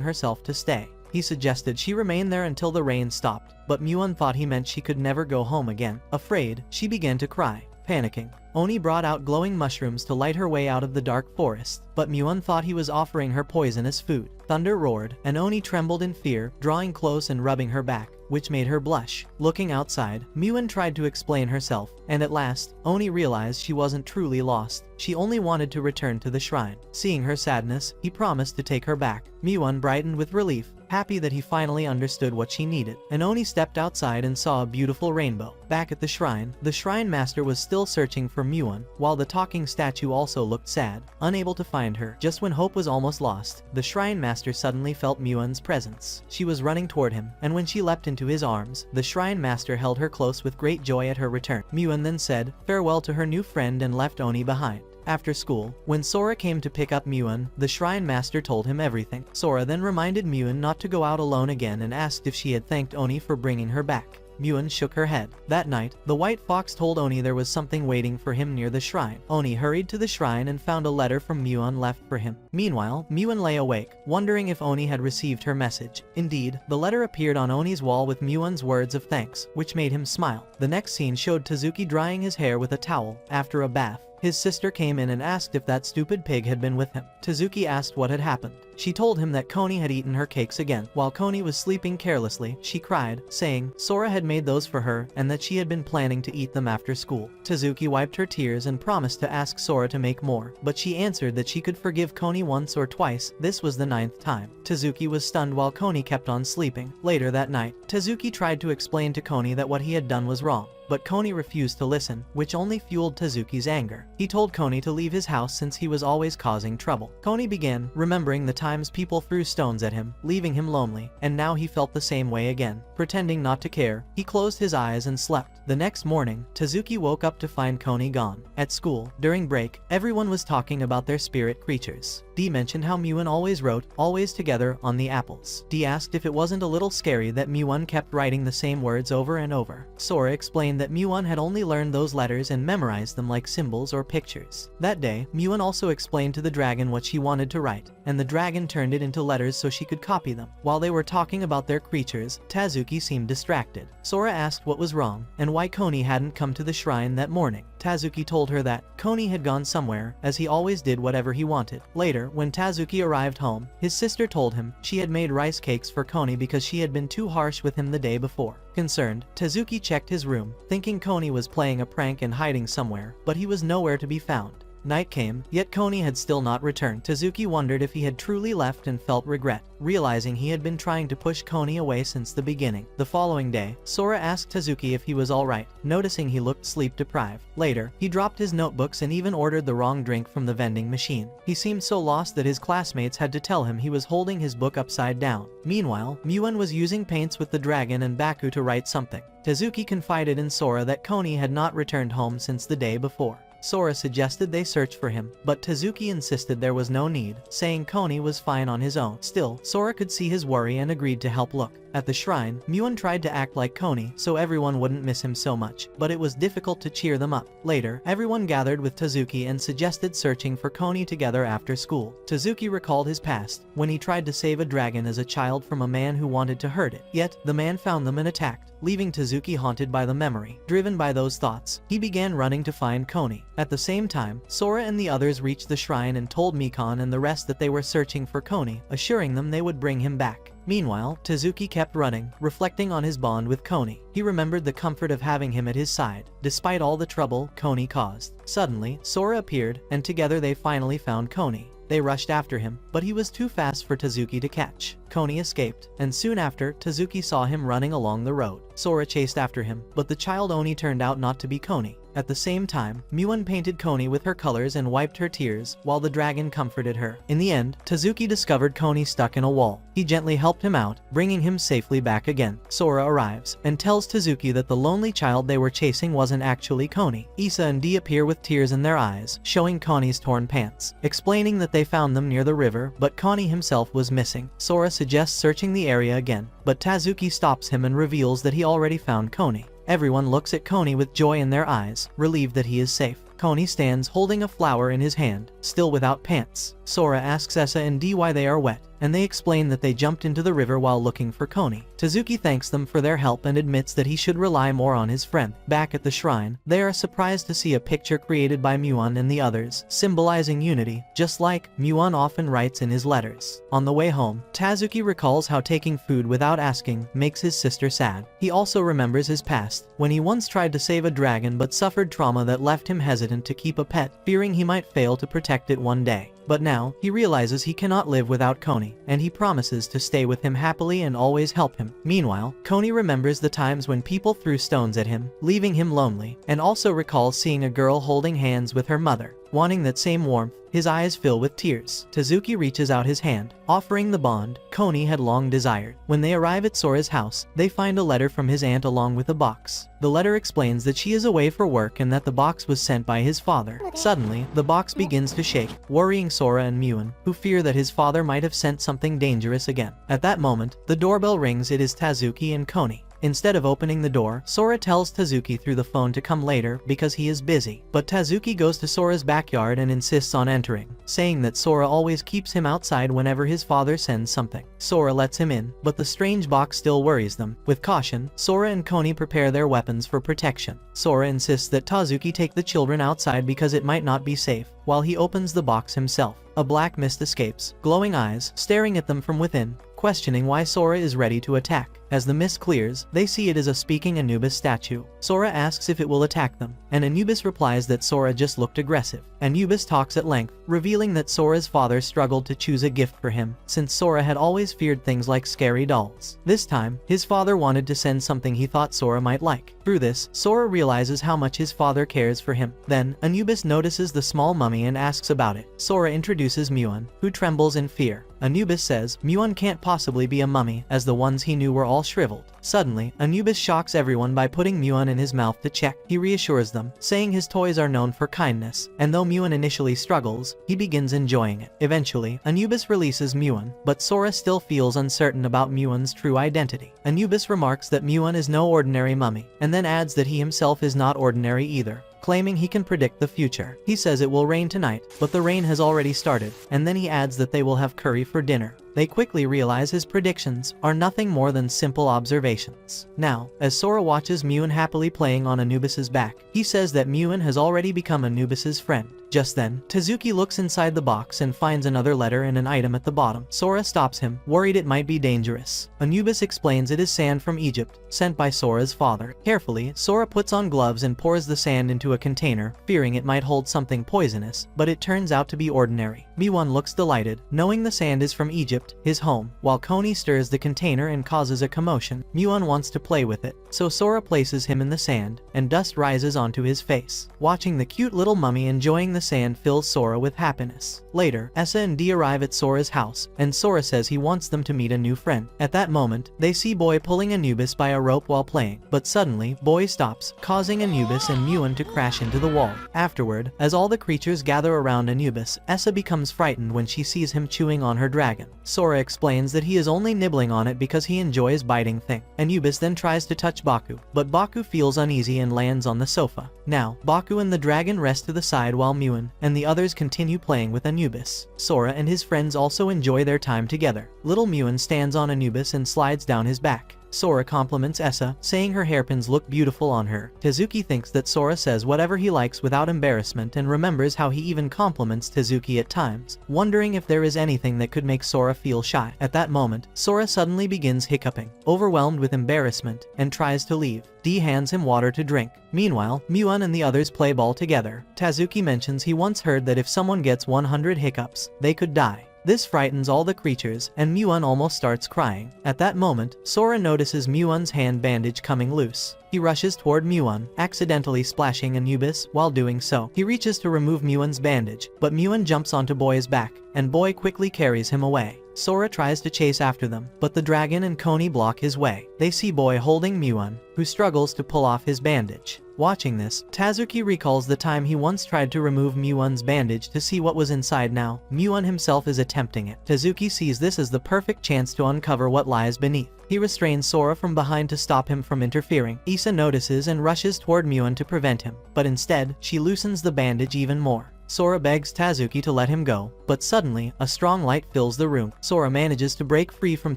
herself to stay. He suggested she remain there until the rain stopped, but Muan thought he meant she could never go home again. Afraid, she began to cry. Panicking, Oni brought out glowing mushrooms to light her way out of the dark forest, but Muan thought he was offering her poisonous food. Thunder roared, and Oni trembled in fear, drawing close and rubbing her back, which made her blush. Looking outside, Muan tried to explain herself, and at last, Oni realized she wasn't truly lost. She only wanted to return to the shrine. Seeing her sadness, he promised to take her back. Muan brightened with relief, happy that he finally understood what she needed, and Oni stepped outside and saw a beautiful rainbow. Back at the shrine master was still searching for Muan, while the talking statue also looked sad, unable to find her. Just when hope was almost lost, the shrine master suddenly felt Muan's presence. She was running toward him, and when she leapt into his arms, the shrine master held her close with great joy at her return. Muan then said farewell to her new friend and left Oni behind. After school, when Sora came to pick up Muan, the shrine master told him everything. Sora then reminded Muan not to go out alone again and asked if she had thanked Oni for bringing her back. Muan shook her head. That night, the white fox told Oni there was something waiting for him near the shrine. Oni hurried to the shrine and found a letter from Muan left for him. Meanwhile, Muan lay awake, wondering if Oni had received her message. Indeed, the letter appeared on Oni's wall with Muan's words of thanks, which made him smile. The next scene showed Tazuki drying his hair with a towel after a bath. His sister came in and asked if that stupid pig had been with him. Tazuki asked what had happened. She told him that Koni had eaten her cakes again. While Koni was sleeping carelessly, she cried, saying Sora had made those for her and that she had been planning to eat them after school. Tazuki wiped her tears and promised to ask Sora to make more, but she answered that she could forgive Koni once or twice. This was the 9th time. Tazuki was stunned while Koni kept on sleeping. Later that night, Tazuki tried to explain to Koni that what he had done was wrong, but Koni refused to listen, which only fueled Tazuki's anger. He told Koni to leave his house since he was always causing trouble. Koni began remembering the times people threw stones at him, leaving him lonely, and now he felt the same way again. Pretending not to care, he closed his eyes and slept. The next morning, Tazuki woke up to find Koni gone. At school, during break, everyone was talking about their spirit creatures. D mentioned how Muan always wrote, always together, on the apples. D asked if it wasn't a little scary that Muan kept writing the same words over and over. Sora explained that Muan had only learned those letters and memorized them like symbols or pictures. That day, Muan also explained to the dragon what she wanted to write, and the dragon turned it into letters so she could copy them. While they were talking about their creatures, Tazuki seemed distracted. Sora asked what was wrong, and why Koni hadn't come to the shrine that morning. Tazuki told her that Koni had gone somewhere, as he always did whatever he wanted. Later, when Tazuki arrived home, his sister told him she had made rice cakes for Koni because she had been too harsh with him the day before. Concerned, Tazuki checked his room, thinking Koni was playing a prank and hiding somewhere, but he was nowhere to be found. Night came, yet Koni had still not returned. Tazuki wondered if he had truly left and felt regret, realizing he had been trying to push Koni away since the beginning. The following day, Sora asked Tazuki if he was alright, noticing he looked sleep-deprived. Later, he dropped his notebooks and even ordered the wrong drink from the vending machine. He seemed so lost that his classmates had to tell him he was holding his book upside down. Meanwhile, Muan was using paints with the dragon and Baku to write something. Tazuki confided in Sora that Koni had not returned home since the day before. Sora suggested they search for him, but Tazuki insisted there was no need, saying Koni was fine on his own. Still, Sora could see his worry and agreed to help look. At the shrine, Muan tried to act like Koni so everyone wouldn't miss him so much, but it was difficult to cheer them up. Later, everyone gathered with Tazuki and suggested searching for Koni together after school. Tazuki recalled his past, when he tried to save a dragon as a child from a man who wanted to hurt it. Yet, the man found them and attacked. leaving Tazuki haunted by the memory. Driven by those thoughts, he began running to find Koni. At the same time, Sora and the others reached the shrine and told Mikan and the rest that they were searching for Koni, assuring them they would bring him back. Meanwhile, Tazuki kept running, reflecting on his bond with Koni. He remembered the comfort of having him at his side, despite all the trouble Koni caused. Suddenly, Sora appeared, and together they finally found Koni. They rushed after him, but he was too fast for Tazuki to catch. Koni escaped, and soon after, Tazuki saw him running along the road. Sora chased after him, but the child Oni turned out not to be Koni. At the same time, Muan painted Koni with her colors and wiped her tears, while the dragon comforted her. In the end, Tazuki discovered Koni stuck in a wall. He gently helped him out, bringing him safely back again. Sora arrives, and tells Tazuki that the lonely child they were chasing wasn't actually Koni. Issa and Dee appear with tears in their eyes, showing Koni's torn pants, explaining that they found them near the river, but Koni himself was missing. Sora suggests searching the area again, but Tazuki stops him and reveals that he already found Koni. Everyone looks at Koni with joy in their eyes, relieved that he is safe. Koni stands holding a flower in his hand, still without pants. Sora asks Essa and Dee why they are wet, and they explain that they jumped into the river while looking for Koni. Tazuki thanks them for their help and admits that he should rely more on his friend. Back at the shrine, they are surprised to see a picture created by Muan and the others, symbolizing unity, just like Muan often writes in his letters. On the way home, Tazuki recalls how taking food without asking makes his sister sad. He also remembers his past, when he once tried to save a dragon but suffered trauma that left him hesitant to keep a pet, fearing he might fail to protect it one day. But now, he realizes he cannot live without Koni, and he promises to stay with him happily and always help him. Meanwhile, Koni remembers the times when people threw stones at him, leaving him lonely, and also recalls seeing a girl holding hands with her mother. Wanting that same warmth, his eyes fill with tears. Tazuki reaches out his hand, offering the bond Koni had long desired. When they arrive at Sora's house, they find a letter from his aunt along with a box. The letter explains that she is away for work and that the box was sent by his father. Suddenly, the box begins to shake, worrying Sora and Muan, who fear that his father might have sent something dangerous again. At that moment, the doorbell rings. It is Tazuki and Koni. Instead of opening the door, Sora tells Tazuki through the phone to come later because he is busy. But Tazuki goes to Sora's backyard and insists on entering, saying that Sora always keeps him outside whenever his father sends something. Sora lets him in, but the strange box still worries them. With caution, Sora and Koni prepare their weapons for protection. Sora insists that Tazuki take the children outside because it might not be safe, while he opens the box himself. A black mist escapes, glowing eyes staring at them from within, questioning why Sora is ready to attack. As the mist clears, they see it is a speaking Anubis statue. Sora asks if it will attack them, and Anubis replies that Sora just looked aggressive. Anubis talks at length, revealing that Sora's father struggled to choose a gift for him, since Sora had always feared things like scary dolls. This time, his father wanted to send something he thought Sora might like. Through this, Sora realizes how much his father cares for him. Then, Anubis notices the small mummy and asks about it. Sora introduces Muan, who trembles in fear. Anubis says Muan can't possibly be a mummy, as the ones he knew were all shriveled. Suddenly, Anubis shocks everyone by putting Muan in his mouth to check. He reassures them, saying his toys are known for kindness, and though Muan initially struggles, he begins enjoying it. Eventually, Anubis releases Muan, but Sora still feels uncertain about Muan's true identity. Anubis remarks that Muan is no ordinary mummy, and then adds that he himself is not ordinary either, claiming he can predict the future. He says it will rain tonight, but the rain has already started, and then he adds that they will have curry for dinner. They quickly realize his predictions are nothing more than simple observations. Now, as Sora watches Muan happily playing on Anubis's back, he says that Muan has already become Anubis's friend. Just then, Tazuki looks inside the box and finds another letter and an item at the bottom. Sora stops him, worried it might be dangerous. Anubis explains it is sand from Egypt, sent by Sora's father. Carefully, Sora puts on gloves and pours the sand into a container, fearing it might hold something poisonous, but it turns out to be ordinary. Muan looks delighted, knowing the sand is from Egypt, his home. While Koni stirs the container and causes a commotion, Muan wants to play with it, so Sora places him in the sand, and dust rises onto his face. Watching the cute little mummy enjoying the sand fills Sora with happiness. Later, Essa and Dee arrive at Sora's house, and Sora says he wants them to meet a new friend. At that moment, they see Boy pulling Anubis by a rope while playing, but suddenly, Boy stops, causing Anubis and Muan to crash into the wall. Afterward, as all the creatures gather around Anubis, Essa becomes frightened when she sees him chewing on her dragon. Sora explains that he is only nibbling on it because he enjoys biting things. Anubis then tries to touch Baku, but Baku feels uneasy and lands on the sofa. Now, Baku and the dragon rest to the side while Muan and the others continue playing with Anubis. Sora and his friends also enjoy their time together. Little Muan stands on Anubis and slides down his back. Sora compliments Essa, saying her hairpins look beautiful on her. Tazuki thinks that Sora says whatever he likes without embarrassment and remembers how he even compliments Tazuki at times, wondering if there is anything that could make Sora feel shy. At that moment, Sora suddenly begins hiccuping, overwhelmed with embarrassment, and tries to leave. D hands him water to drink. Meanwhile, Muan and the others play ball together. Tazuki mentions he once heard that if someone gets 100 hiccups, they could die. This frightens all the creatures, and Muan almost starts crying. At that moment, Sora notices Muan's hand bandage coming loose. He rushes toward Muan, accidentally splashing Anubis. While doing so, he reaches to remove Muan's bandage, but Muan jumps onto Boy's back, and Boy quickly carries him away. Sora tries to chase after them, but the dragon and Coney block his way. They see Boy holding Muan, who struggles to pull off his bandage. Watching this, Tazuki recalls the time he once tried to remove Muan's bandage to see what was inside. Now, Muan himself is attempting it. Tazuki sees this as the perfect chance to uncover what lies beneath. He restrains Sora from behind to stop him from interfering. Issa notices and rushes toward Muan to prevent him, but instead, she loosens the bandage even more. Sora begs Tazuki to let him go, but suddenly, a strong light fills the room. Sora manages to break free from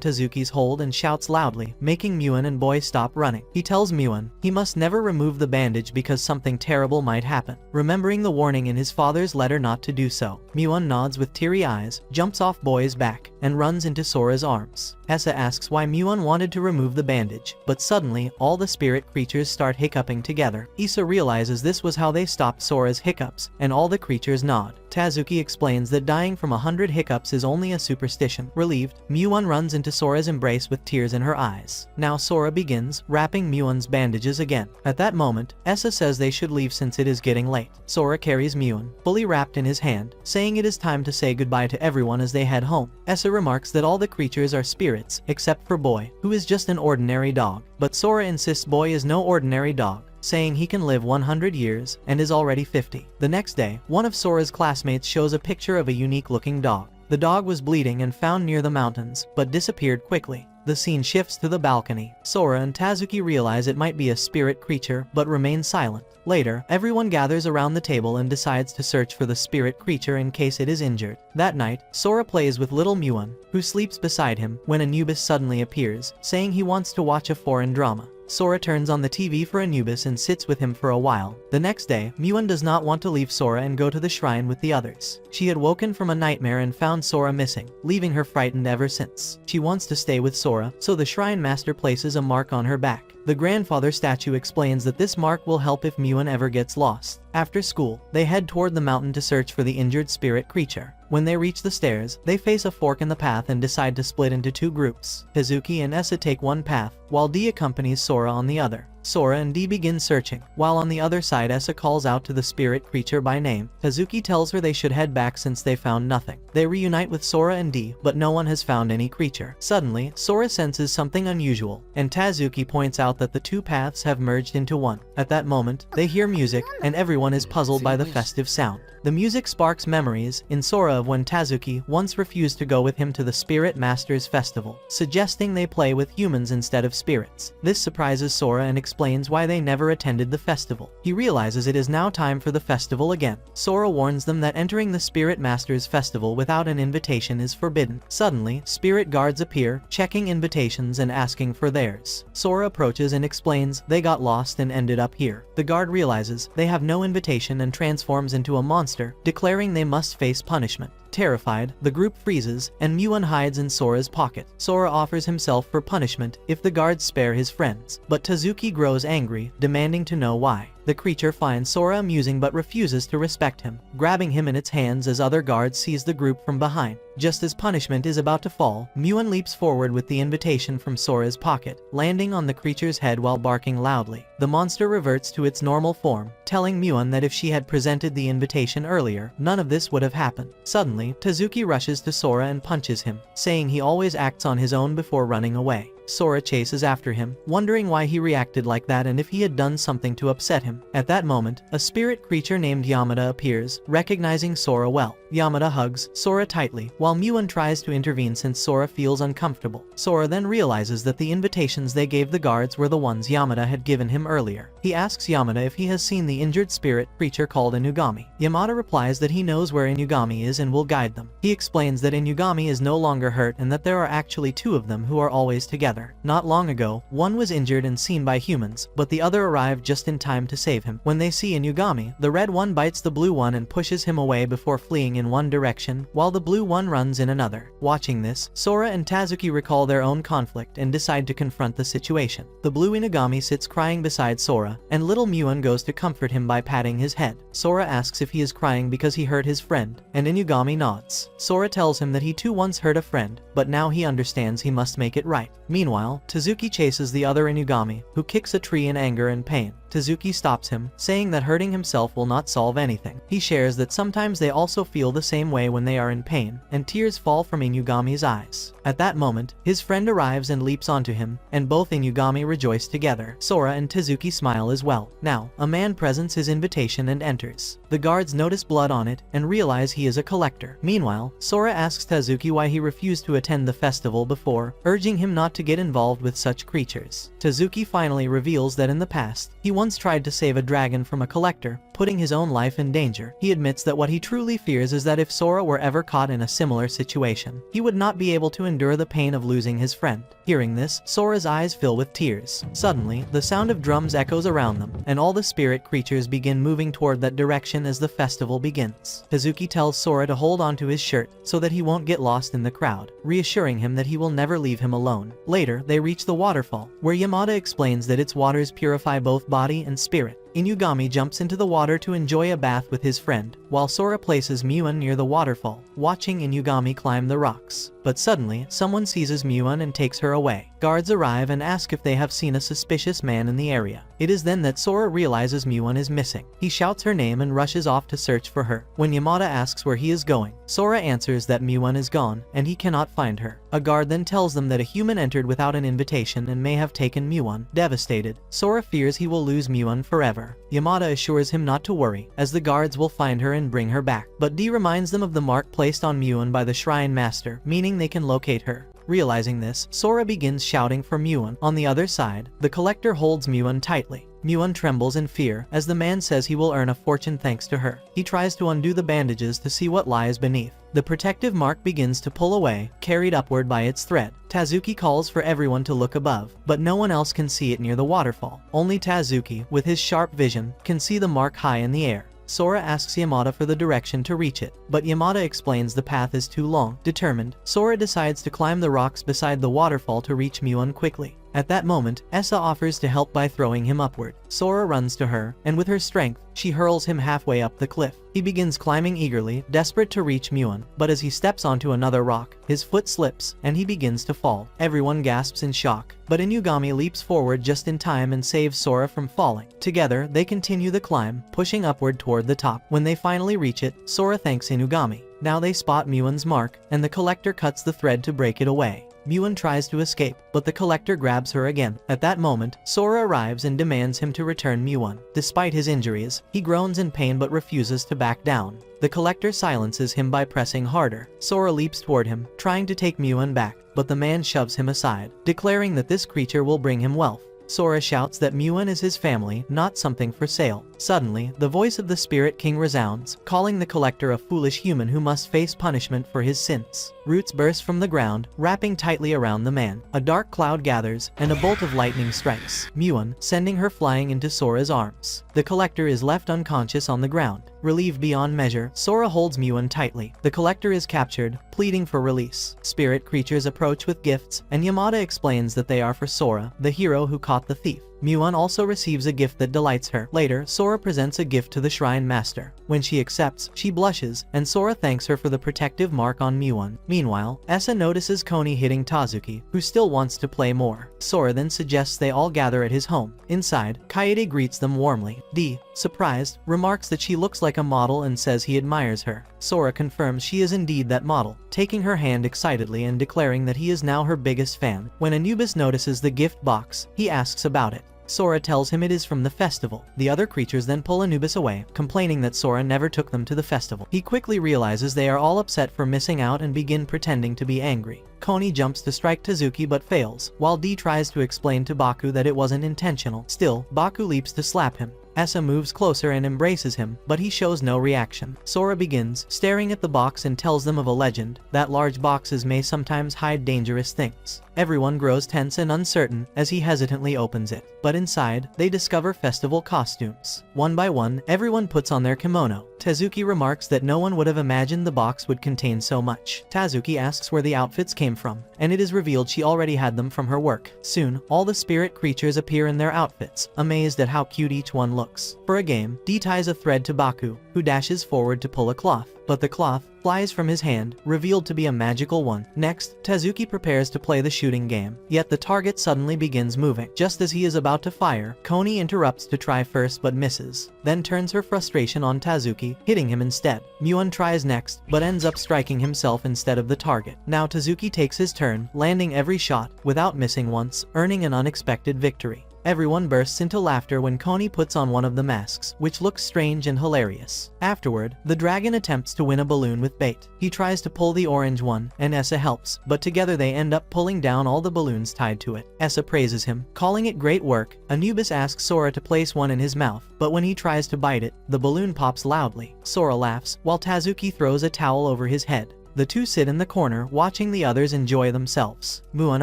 Tazuki's hold and shouts loudly, making Muan and Boy stop running. He tells Muan he must never remove the bandage because something terrible might happen, remembering the warning in his father's letter not to do so. Muan nods with teary eyes, jumps off Boy's back, and runs into Sora's arms. Essa asks why Muan wanted to remove the bandage, but suddenly, all the spirit creatures start hiccuping together. Issa realizes this was how they stopped Sora's hiccups, and all the creatures nod. Tazuki explains that dying from 100 hiccups is only a superstition. Relieved, Muan runs into Sora's embrace with tears in her eyes. Now Sora begins wrapping Muan's bandages again. At that moment, Essa says they should leave since it is getting late. Sora carries Muan, fully wrapped in his hand, saying it is time to say goodbye to everyone as they head home. Essa remarks that all the creatures are spirits, except for Boy, who is just an ordinary dog. But Sora insists Boy is no ordinary dog, saying he can live 100 years and is already 50. The next day, one of Sora's classmates shows a picture of a unique-looking dog. The dog was bleeding and found near the mountains, but disappeared quickly. The scene shifts to the balcony. Sora and Tazuki realize it might be a spirit creature, but remain silent. Later, everyone gathers around the table and decides to search for the spirit creature in case it is injured. That night, Sora plays with little Muan, who sleeps beside him, when Anubis suddenly appears, saying he wants to watch a foreign drama. Sora turns on the TV for Anubis and sits with him for a while. The next day, Muan does not want to leave Sora and go to the shrine with the others. She had woken from a nightmare and found Sora missing, leaving her frightened ever since. She wants to stay with Sora, so the shrine master places a mark on her back. The grandfather statue explains that this mark will help if Muan ever gets lost. After school, they head toward the mountain to search for the injured spirit creature. When they reach the stairs, they face a fork in the path and decide to split into two groups. Tazuki and Essa take one path, while D accompanies Sora on the other. Sora and D begin searching, while on the other side Essa calls out to the spirit creature by name. Tazuki tells her they should head back since they found nothing. They reunite with Sora and D, but no one has found any creature. Suddenly, Sora senses something unusual, and Tazuki points out that the two paths have merged into one. At that moment, they hear music, and everyone is puzzled by the festive sound. The music sparks memories in Sora of when Tazuki once refused to go with him to the Spirit Masters Festival, suggesting they play with humans instead of spirits. This surprises Sora and explains why they never attended the festival. He realizes it is now time for the festival again. Sora warns them that entering the Spirit Masters Festival without an invitation is forbidden. Suddenly, spirit guards appear, checking invitations and asking for theirs. Sora approaches and explains they got lost and ended up here. The guard realizes they have no invitation and transforms into a monster, declaring they must face punishment. Terrified, the group freezes, and Muan hides in Sora's pocket. Sora offers himself for punishment if the guards spare his friends, but Tazuki grows angry, demanding to know why. The creature finds Sora amusing but refuses to respect him, grabbing him in its hands as other guards seize the group from behind. Just as punishment is about to fall, Muan leaps forward with the invitation from Sora's pocket, landing on the creature's head while barking loudly. The monster reverts to its normal form, telling Muan that if she had presented the invitation earlier, none of this would have happened. Suddenly, Tazuki rushes to Sora and punches him, saying he always acts on his own before running away. Sora chases after him, wondering why he reacted like that and if he had done something to upset him. At that moment, a spirit creature named Yamada appears, recognizing Sora well. Yamada hugs Sora tightly, while Muan tries to intervene since Sora feels uncomfortable. Sora then realizes that the invitations they gave the guards were the ones Yamada had given him earlier. He asks Yamada if he has seen the injured spirit creature called Inugami. Yamada replies that he knows where Inugami is and will guide them. He explains that Inugami is no longer hurt and that there are actually two of them who are always together. together. Not long ago, one was injured and seen by humans, but the other arrived just in time to save him. When they see Inugami, the red one bites the blue one and pushes him away before fleeing in one direction, while the blue one runs in another. Watching this, Sora and Tazuki recall their own conflict and decide to confront the situation. The blue Inugami sits crying beside Sora, and little Muan goes to comfort him by patting his head. Sora asks if he is crying because he hurt his friend, and Inugami nods. Sora tells him that he too once hurt a friend, but now he understands he must make it right. Meanwhile, Tazuki chases the other Inugami, who kicks a tree in anger and pain. Tazuki stops him, saying that hurting himself will not solve anything. He shares that sometimes they also feel the same way when they are in pain, and tears fall from Inugami's eyes. At that moment, his friend arrives and leaps onto him, and both Inugami rejoice together. Sora and Tazuki smile as well. Now, a man presents his invitation and enters. The guards notice blood on it, and realize he is a collector. Meanwhile, Sora asks Tazuki why he refused to attend the festival before, urging him not to get involved with such creatures. Tazuki finally reveals that in the past, he once tried to save a dragon from a collector, putting his own life in danger. He admits that what he truly fears is that if Sora were ever caught in a similar situation, he would not be able to endure the pain of losing his friend. Hearing this, Sora's eyes fill with tears. Suddenly, the sound of drums echoes around them, and all the spirit creatures begin moving toward that direction as the festival begins. Tazuki tells Sora to hold onto his shirt so that he won't get lost in the crowd, reassuring him that he will never leave him alone. Later, they reach the waterfall, where Yamada explains that its waters purify both body and spirit. Inugami jumps into the water to enjoy a bath with his friend, while Sora places Muan near the waterfall, watching Inugami climb the rocks. But suddenly, someone seizes Muan and takes her away. Guards arrive and ask if they have seen a suspicious man in the area. It is then that Sora realizes Muan is missing. He shouts her name and rushes off to search for her. When Yamada asks where he is going, Sora answers that Muan is gone, and he cannot find her. A guard then tells them that a human entered without an invitation and may have taken Muan. Devastated, Sora fears he will lose Muan forever. Yamada assures him not to worry, as the guards will find her and bring her back. But D reminds them of the mark placed on Muan by the Shrine Master, meaning they can locate her. Realizing this, Sora begins shouting for Muan. On the other side, the collector holds Muan tightly. Muan trembles in fear, as the man says he will earn a fortune thanks to her. He tries to undo the bandages to see what lies beneath. The protective mark begins to pull away, carried upward by its thread. Tazuki calls for everyone to look above, but no one else can see it near the waterfall. Only Tazuki, with his sharp vision, can see the mark high in the air. Sora asks Yamada for the direction to reach it, but Yamada explains the path is too long. Determined, Sora decides to climb the rocks beside the waterfall to reach Muan quickly. At that moment, Essa offers to help by throwing him upward. Sora runs to her, and with her strength, she hurls him halfway up the cliff. He begins climbing eagerly, desperate to reach Muan, but as he steps onto another rock, his foot slips, and he begins to fall. Everyone gasps in shock, but Inugami leaps forward just in time and saves Sora from falling. Together, they continue the climb, pushing upward toward the top. When they finally reach it, Sora thanks Inugami. Now they spot Muan's mark, and the collector cuts the thread to break it away. Muan tries to escape, but the collector grabs her again. At that moment, Sora arrives and demands him to return Muan. Despite his injuries, he groans in pain but refuses to back down. The collector silences him by pressing harder. Sora leaps toward him, trying to take Muan back, but the man shoves him aside, declaring that this creature will bring him wealth. Sora shouts that Muan is his family, not something for sale. Suddenly, the voice of the Spirit King resounds, calling the collector a foolish human who must face punishment for his sins. Roots burst from the ground, wrapping tightly around the man. A dark cloud gathers, and a bolt of lightning strikes Muan, sending her flying into Sora's arms. The collector is left unconscious on the ground. Relieved beyond measure, Sora holds Muan tightly. The collector is captured, pleading for release. Spirit creatures approach with gifts, and Yamada explains that they are for Sora, the hero who caught the thief. Muan also receives a gift that delights her. Later, Sora presents a gift to the Shrine Master. When she accepts, she blushes, and Sora thanks her for the protective mark on Muan. Meanwhile, Essa notices Koni hitting Tazuki, who still wants to play more. Sora then suggests they all gather at his home. Inside, Kaede greets them warmly. D, surprised, remarks that she looks like a model and says he admires her. Sora confirms she is indeed that model, taking her hand excitedly and declaring that he is now her biggest fan. When Anubis notices the gift box, he asks about it. Sora tells him it is from the festival. The other creatures then pull Anubis away, complaining that Sora never took them to the festival. He quickly realizes they are all upset for missing out and begin pretending to be angry. Koni jumps to strike Tazuki but fails, while D tries to explain to Baku that it wasn't intentional. Still, Baku leaps to slap him. Essa moves closer and embraces him, but he shows no reaction. Sora begins staring at the box and tells them of a legend, that large boxes may sometimes hide dangerous things. Everyone grows tense and uncertain as he hesitantly opens it. But inside, they discover festival costumes. One by one, everyone puts on their kimono. Tazuki remarks that no one would have imagined the box would contain so much. Tazuki asks where the outfits came from, and it is revealed she already had them from her work. Soon, all the spirit creatures appear in their outfits, amazed at how cute each one looks. For a game, D ties a thread to Baku, who dashes forward to pull a cloth, but the cloth flies from his hand, revealed to be a magical one. Next, Tazuki prepares to play the shooting game, yet the target suddenly begins moving. Just as he is about to fire, Koni interrupts to try first but misses, then turns her frustration on Tazuki, hitting him instead. Muan tries next, but ends up striking himself instead of the target. Now Tazuki takes his turn, landing every shot, without missing once, earning an unexpected victory. Everyone bursts into laughter when Koni puts on one of the masks, which looks strange and hilarious. Afterward, the dragon attempts to win a balloon with bait. He tries to pull the orange one, and Essa helps, but together they end up pulling down all the balloons tied to it. Essa praises him, calling it great work. Anubis asks Sora to place one in his mouth, but when he tries to bite it, the balloon pops loudly. Sora laughs, while Tazuki throws a towel over his head. The two sit in the corner, watching the others enjoy themselves. Muan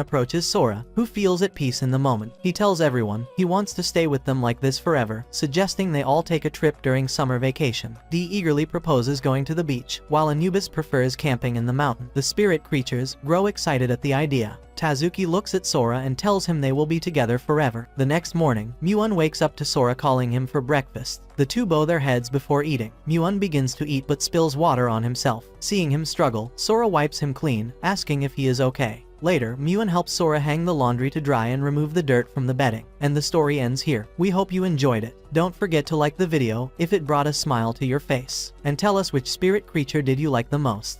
approaches Sora, who feels at peace in the moment. He tells everyone he wants to stay with them like this forever, suggesting they all take a trip during summer vacation. D eagerly proposes going to the beach, while Anubis prefers camping in the mountain. The spirit creatures grow excited at the idea. Tazuki looks at Sora and tells him they will be together forever. The next morning, Muan wakes up to Sora calling him for breakfast. The two bow their heads before eating. Muan begins to eat but spills water on himself. Seeing him struggle, Sora wipes him clean, asking if he is okay. Later, Muan helps Sora hang the laundry to dry and remove the dirt from the bedding. And the story ends here. We hope you enjoyed it. Don't forget to like the video if it brought a smile to your face. And tell us which spirit creature did you like the most.